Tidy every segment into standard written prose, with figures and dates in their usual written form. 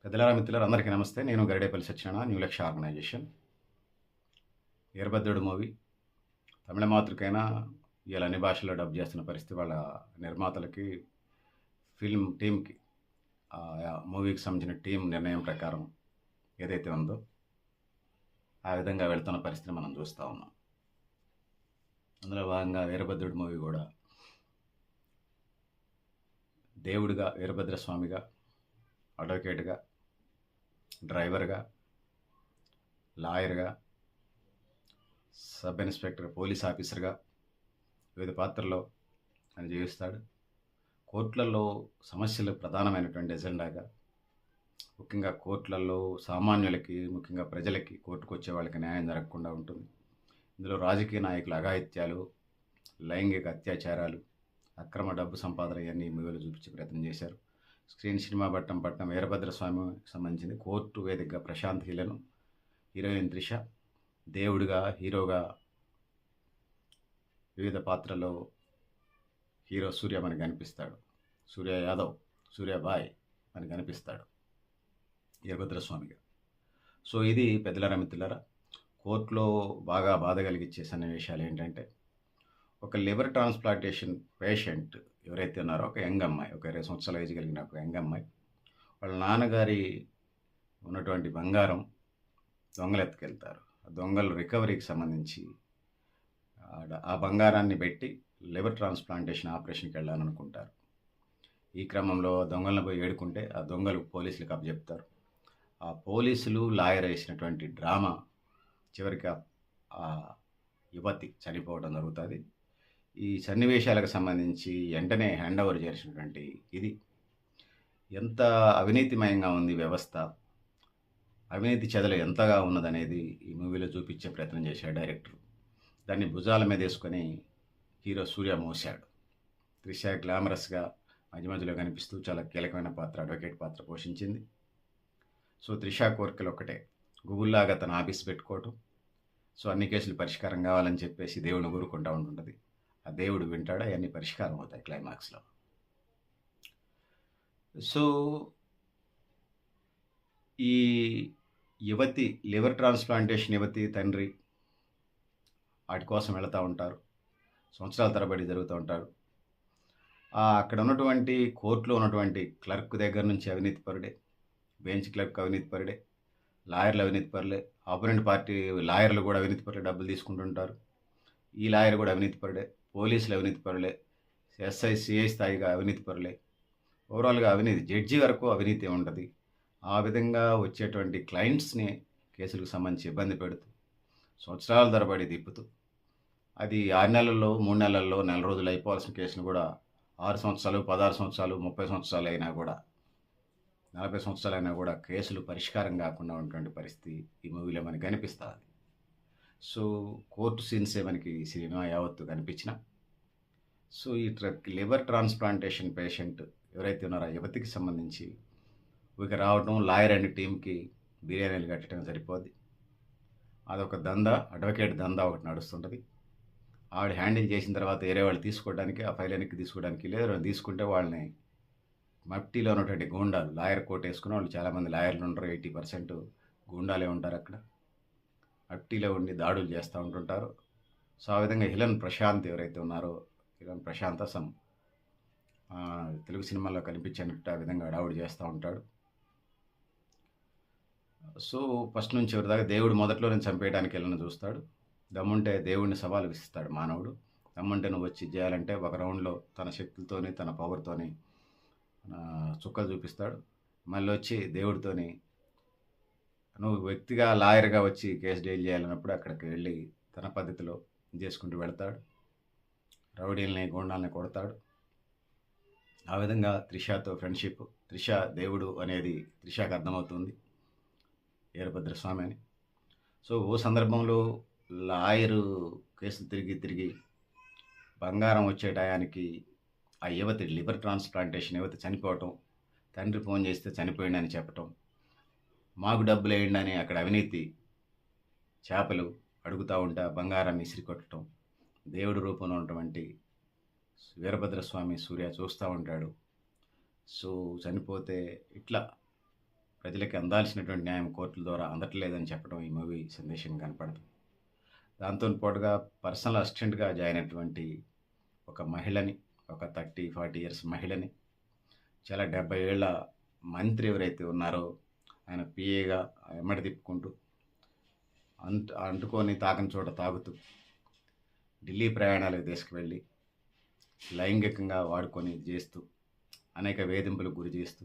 పెద్దలారా మిత్రులారా అందరికీ నమస్తే. నేను గరిడేపల్లి సత్యనారాయణ, న్యూ లక్ష్య ఆర్గనైజేషన్. 'వీరభద్రుడు' మూవీ తమిళ మాతృకైనా ఇవాళ అన్ని భాషల్లో డబ్ చేస్తున్న పరిస్థితి వాళ్ళ నిర్మాతలకి, ఫిల్మ్ టీమ్‌కి మూవీకి సంబంధించిన టీమ్ నిర్ణయం ప్రకారం ఏదైతే ఉందో, ఆ విధంగా వెళ్తున్న పరిస్థితిని మనం చూస్తా ఉన్నాం. అందులో భాగంగా 'వీరభద్రుడు' మూవీ కూడా దేవుడిగా, వీరభద్ర స్వామిగా, అడ్వకేట్‌గా, డ్రైవర్‌గా, లాయర్‌గా, సబ్ ఇన్స్పెక్టర్, పోలీస్ ఆఫీసర్‌గా వివిధ పాత్రల్లో ఆయన జీవిస్తాడు. కోర్టులలో సమస్యలు ప్రధానమైనటువంటి ఎజెండాగా, ముఖ్యంగా కోర్టులలో సామాన్యులకి, ముఖ్యంగా ప్రజలకి, కోర్టుకొచ్చే వాళ్ళకి న్యాయం జరగకుండా ఉంటుంది. ఇందులో రాజకీయ నాయకుల అఘాయిత్యాలు, లైంగిక అత్యాచారాలు, అక్రమ డబ్బు సంపాదన ఇవన్నీ ఈ మూవీలో చూపించే ప్రయత్నం చేశారు. స్క్రీన్ సినిమా పట్టణం వీరభద్రస్వామికి సంబంధించింది. కోర్టు వేదికగా ప్రశాంత్ హీలను, హీరోయిన్ త్రిష, దేవుడిగా, హీరోగా వివిధ పాత్రల్లో హీరో సూర్య మనకి కనిపిస్తాడు. సూర్య యాదవ్, సూర్యాబాయ్ మనకి కనిపిస్తాడు వీరభద్రస్వామిగా. సో ఇది పెద్దలారా మిత్రులారా, కోర్టులో బాగా బాధ కలిగించే సన్నివేశాలు ఏంటంటే, ఒక లివర్ ట్రాన్స్ప్లాంటేషన్ పేషెంట్ ఎవరైతే ఉన్నారో, ఒక యంగ్ అమ్మాయి, ఒక 20 సంవత్సరాల ఏజ్ కలిగిన ఒక యంగ్ అమ్మాయి, వాళ్ళ నాన్నగారి ఉన్నటువంటి బంగారం దొంగలు ఎత్తుకెళ్తారు. ఆ దొంగలు రికవరీకి సంబంధించి ఆ బంగారాన్ని పెట్టి లివర్ ట్రాన్స్ప్లాంటేషన్ ఆపరేషన్కి వెళ్ళాలనుకుంటారు. ఈ క్రమంలో దొంగలను పోయి ఏడుకుంటే ఆ దొంగలు పోలీసులకు అప్పచెప్తారు. ఆ పోలీసులు లాయర్ వేసినటువంటి డ్రామా చివరికి ఆ యువతి చనిపోవడం జరుగుతుంది. ఈ సన్నివేశాలకు సంబంధించి వెంటనే హ్యాండ్ ఓవర్ చేసినటువంటి ఇది ఎంత అవినీతిమయంగా ఉంది వ్యవస్థ, అవినీతి చెదలు ఎంతగా ఉన్నదనేది ఈ మూవీలో చూపించే ప్రయత్నం చేశాడు డైరెక్టర్. దాన్ని భుజాల మీద వేసుకొని హీరో సూర్య మోశాడు. త్రిష గ్లామరస్గా మధ్య మధ్యలో కనిపిస్తూ చాలా కీలకమైన పాత్ర, అడ్వకేట్ పాత్ర పోషించింది. సో త్రిష కోరికలు ఒకటే, గూగుల్లాగా తన ఆఫీస్ పెట్టుకోవటం, సో అన్ని కేసులు పరిష్కారం కావాలని చెప్పేసి దేవుడిని కోరుకుంటూ ఉంటుంటుంది. ఆ దేవుడు వింటాడు, అవన్నీ పరిష్కారం అవుతాయి క్లైమాక్స్లో. సో ఈ యువతి, లివర్ ట్రాన్స్ప్లాంటేషన్ యువతి తండ్రి వాటి కోసం వెళుతూ ఉంటారు. సంవత్సరాల తరబడి జరుగుతూ ఉంటారు. అక్కడ ఉన్నటువంటి కోర్టులో ఉన్నటువంటి క్లర్క్ దగ్గర నుంచి అవినీతిపరుడే, బెంచ్ క్లర్క్ అవినీతిపరుడే, లాయర్లు అవినీతిపరులే, ఆపోనెంట్ పార్టీ లాయర్లు కూడా అవినీతిపరులే, డబ్బులు తీసుకుంటుంటారు. ఈ లాయర్ కూడా అవినీతిపరుడే, పోలీసులు అవినీతిపరులే, ఎస్ఐ సిఐ స్థాయిగా అవినీతిపరులే, ఓవరాల్గా అవినీతి, జడ్జి వరకు అవినీతి ఉంటుంది. ఆ విధంగా వచ్చేటువంటి క్లయింట్స్ని కేసులకు సంబంధించి ఇబ్బంది పెడుతూ సంవత్సరాల తరబడి తిప్పుతూ, అది 6 నెలల్లో, 3 నెలల్లో, నెల రోజులు అయిపోవాల్సిన కేసును కూడా 6 సంవత్సరాలు, 16 సంవత్సరాలు, 30 సంవత్సరాలు అయినా కూడా, 40 సంవత్సరాలైనా కూడా కేసులు పరిష్కారం కాకుండా ఉన్నటువంటి పరిస్థితి ఈ మూవీలో మనకి కనిపిస్తుంది. సో కోర్టు సీన్సే మనకి సినిమా యావత్తు కనిపించిన. సో ఈ లివర్ ట్రాన్స్ప్లాంటేషన్ పేషెంట్ ఎవరైతే ఉన్నారో ఆ యువతికి సంబంధించి ఇక రావటం, లాయర్ అండ్ టీంకి బిర్యానీలు కట్టడం సరిపోద్ది. అదొక దందా, అడ్వకేట్ దందా ఒకటి నడుస్తుంటుంది. ఆవిడ హ్యాండిల్ చేసిన తర్వాత వేరే వాళ్ళు తీసుకోవడానికి, ఆ ఫైల్ వెనక్కి తీసుకోవడానికి లేదు, తీసుకుంటే వాళ్ళని మట్టిలో ఉన్నటువంటి గూండాలు, లాయర్ కోట్ వేసుకున్న వాళ్ళు చాలామంది లాయర్లు ఉంటారు, 80% గూండాలే ఉంటారు అక్కడ. మట్టిలో ఉండి దాడులు చేస్తూ ఉంటుంటారు. సో ఆ విధంగా హిలన్ ప్రశాంత్ ఎవరైతే ఉన్నారో, హిలన్ ప్రశాంత్ అసం తెలుగు సినిమాల్లో కనిపించినట్టు ఆ విధంగా హడావుడి చేస్తూ ఉంటాడు. సో ఫస్ట్ నుంచి చివరి దాకా దేవుడు మొదట్లోనే చంపేయడానికి వెళ్ళని చూస్తాడు. దమ్ముంటే దేవుడిని సవాలు విసిస్తాడు మానవుడు. దమ్ముంటే నువ్వు వచ్చి చేయాలంటే ఒక రౌండ్లో తన శక్తులతోని, తన పవర్తోని చుక్కలు చూపిస్తాడు. మళ్ళీ వచ్చి దేవుడితోని నువ్వు వ్యక్తిగా లాయర్గా వచ్చి కేసు డీల్ చేయాలన్నప్పుడు అక్కడికి వెళ్ళి తన పద్ధతిలో చేసుకుంటూ వెళతాడు. రౌడీల్ని, గూండాల్ని కొడతాడు. ఆ విధంగా త్రిషతో ఫ్రెండ్షిప్, త్రిష దేవుడు అనేది త్రిషకు అర్థమవుతుంది, వీరభద్రస్వామి అని. సో ఓ సందర్భంలో లాయరు కేసులు తిరిగి బంగారం వచ్చే టయానికి ఆ యువతి, లివర్ ట్రాన్స్ప్లాంటేషన్ యువతి చనిపోవటం, తండ్రి ఫోన్ చేస్తే చనిపోయిందని చెప్పటం, మాకు డబ్బులు వేయండి అని అక్కడ అవినీతి చేపలు అడుగుతూ ఉంటే బంగారాన్ని ఇసిరి కొట్టడం, దేవుడి రూపంలో ఉన్నటువంటి వీరభద్రస్వామి సూర్య చూస్తూ ఉంటాడు. సో చనిపోతే ఇట్లా ప్రజలకి అందాల్సినటువంటి న్యాయం కోర్టుల ద్వారా అందట్లేదని చెప్పడం ఈ మూవీ సందేశం కనపడదు. దాంతో పాటుగా పర్సనల్ అసిస్టెంట్‌గా జాయిన్ అయినటువంటి ఒక మహిళని, ఒక 30, 40 ఇయర్స్ మహిళని చాలా 70 ఏళ్ల మంత్రి ఎవరైతే ఉన్నారో ఆయన పీఏగా ఎమ్మటి తిప్పుకుంటూ అంటుకొని తాకని చోట తాగుతూ ఢిల్లీ ప్రయాణాలకు తీసుకువెళ్ళి లైంగికంగా వాడుకొని చేస్తూ అనేక వేధింపులకు గురి చేస్తూ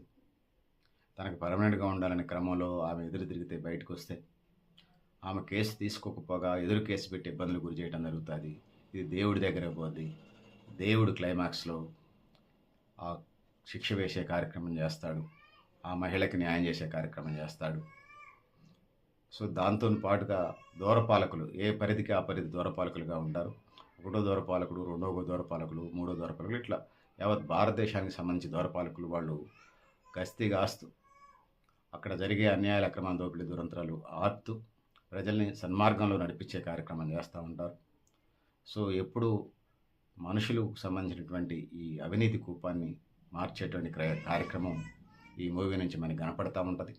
తనకు పర్మనెంట్గా ఉండాలనే క్రమంలో ఆమె ఎదురు తిరిగితే బయటకు వస్తే ఆమె కేసు తీసుకోకపోగా ఎదురు కేసు పెట్టి ఇబ్బందులు గురి చేయడం జరుగుతుంది. ఇది దేవుడి దగ్గర పోద్ది. దేవుడు క్లైమాక్స్లో ఆ శిక్ష వేసే కార్యక్రమం చేస్తాడు. ఆ మహిళకి న్యాయం చేసే కార్యక్రమం చేస్తాడు. సో దాంతో పాటుగా దూరపాలకులు ఏ పరిధికి ఆ పరిధి దూరపాలకులుగా ఉంటారు. ఒకటో దూరపాలకుడు, రెండవ దూరపాలకులు, మూడో దూరపాలకులు, ఇట్లా యావత్ భారతదేశానికి సంబంధించి దూరపాలకులు వాళ్ళు గస్తీ కాస్తూ అక్కడ జరిగే అన్యాయాల అక్రమ దోపిడీ దురంతరాలు ఆపుతూ ప్రజల్ని సన్మార్గంలో నడిపించే కార్యక్రమం చేస్తూ ఉంటారు. సో ఎప్పుడు మనుషులకు సంబంధించినటువంటి ఈ అవినీతి కూపాన్ని మార్చేటువంటి కార్యక్రమం ఈ మూవీ నుంచి మనకి కనపడతా ఉంటుంది.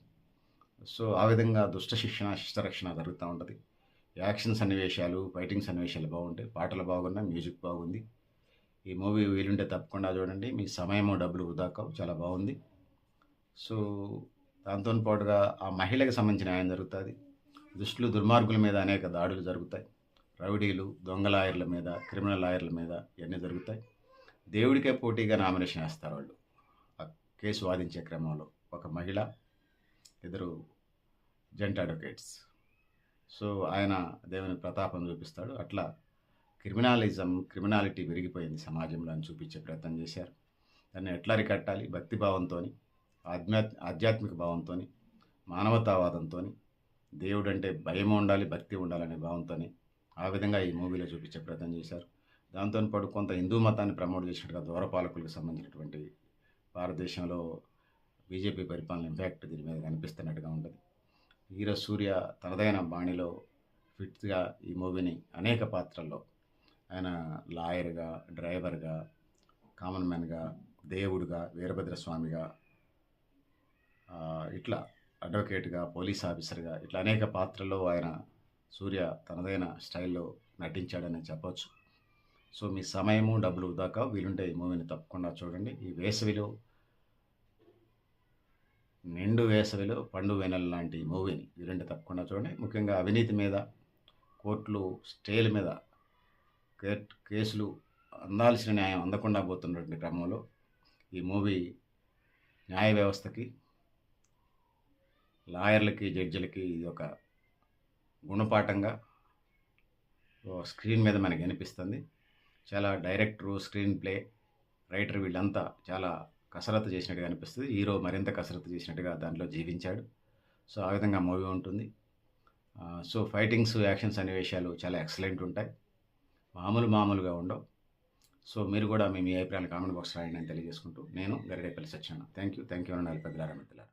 సో ఆ విధంగా దుష్ట శిక్షణ, శిష్టరక్షణ జరుగుతూ ఉంటుంది. యాక్షన్ సన్నివేశాలు, ఫైటింగ్ సన్నివేశాలు బాగుంటాయి, పాటలు బాగున్నాయి, మ్యూజిక్ బాగుంది. ఈ మూవీ వీలుంటే తప్పకుండా చూడండి. మీ సమయము డబ్బులు వృధా కావు, చాలా బాగుంది. సో దాంతో పాటుగా ఆ మహిళకి సంబంధించిన న్యాయం జరుగుతుంది. దుష్టులు, దుర్మార్గుల మీద అనేక దాడులు జరుగుతాయి. రౌడీలు, దొంగ లాయర్ల మీద, క్రిమినల్ లాయర్ల మీద ఇవన్నీ జరుగుతాయి. దేవుడికే పోటీగా నామినేషన్ వేస్తారు వాళ్ళు ఆ కేసు వాదించే క్రమంలో. ఒక మహిళ, ఇద్దరు జంట అడ్వకేట్స్. సో ఆయన దేవుని ప్రతాపం చూపిస్తాడు. అట్లా క్రిమినాలిటీ పెరిగిపోయింది సమాజంలో అని చూపించే ప్రయత్నం చేశారు. దాన్ని ఎట్లా అరికట్టాలి? భక్తిభావంతో, ఆధ్యాత్మిక భావంతో, మానవతావాదంతో, దేవుడు అంటే భయం ఉండాలి, భక్తి ఉండాలనే భావంతో ఆ విధంగా ఈ మూవీలో చూపించే ప్రయత్నం చేశారు. దాంతో పాటు కొంత హిందూ మతాన్ని ప్రమోట్ చేసినట్టుగా దూరపాలకులకు సంబంధించినటువంటి భారతదేశంలో బీజేపీ పరిపాలన ఇంపాక్ట్ దీని మీద కనిపిస్తున్నట్టుగా ఉంటుంది. హీరో సూర్య తనదైన బాణిలో ఫిట్గా ఈ మూవీని అనేక పాత్రల్లో ఆయన లాయర్గా, డ్రైవర్గా, కామన్ మ్యాన్గా, దేవుడుగా, వీరభద్రస్వామిగా, ఇట్లా అడ్వకేట్గా, పోలీస్ ఆఫీసర్గా, ఇట్లా అనేక పాత్రల్లో ఆయన సూర్య తనదైన స్టైల్లో నటించాడని చెప్పవచ్చు. సో మీ సమయము డబ్బులు వృధా కావు. వీలుంటే ఈ మూవీని తప్పకుండా చూడండి. ఈ వేసవిలో, నిండు వేసవిలో పండు వెనల్ లాంటి మూవీని వీలుంటే తప్పకుండా చూడండి. ముఖ్యంగా అవినీతి మీద, కోర్టులు స్టేల మీద కేసులు అందాల్సిన న్యాయం అందకుండా పోతున్నటువంటి క్రమంలో ఈ మూవీ న్యాయ వ్యవస్థకి, లాయర్లకి, జడ్జిలకి ఇది ఒక గుణపాఠంగా స్క్రీన్ మీద మనకి అనిపిస్తుంది. చాలా డైరెక్టరు, స్క్రీన్ ప్లే, రైటర్ వీళ్ళంతా చాలా కసరత్తు చేసినట్టుగా అనిపిస్తుంది. హీరో మరింత కసరత్తు చేసినట్టుగా దాంట్లో జీవించాడు. సో ఆ విధంగా మూవీ ఉంటుంది. సో ఫైటింగ్స్, యాక్షన్ సన్నివేశాలు చాలా ఎక్సలెంట్ ఉంటాయి. మామూలుగా ఉండవు. సో మీరు కూడా మీ అభిప్రాయాలు కామెంట్ బాక్స్ రాయండి అని తెలియజేసుకుంటూ నేను గరిడేపల్లి సత్యనారాయణ. థ్యాంక్ యూ అనండి పెద్దలారా, మిత్రులారా.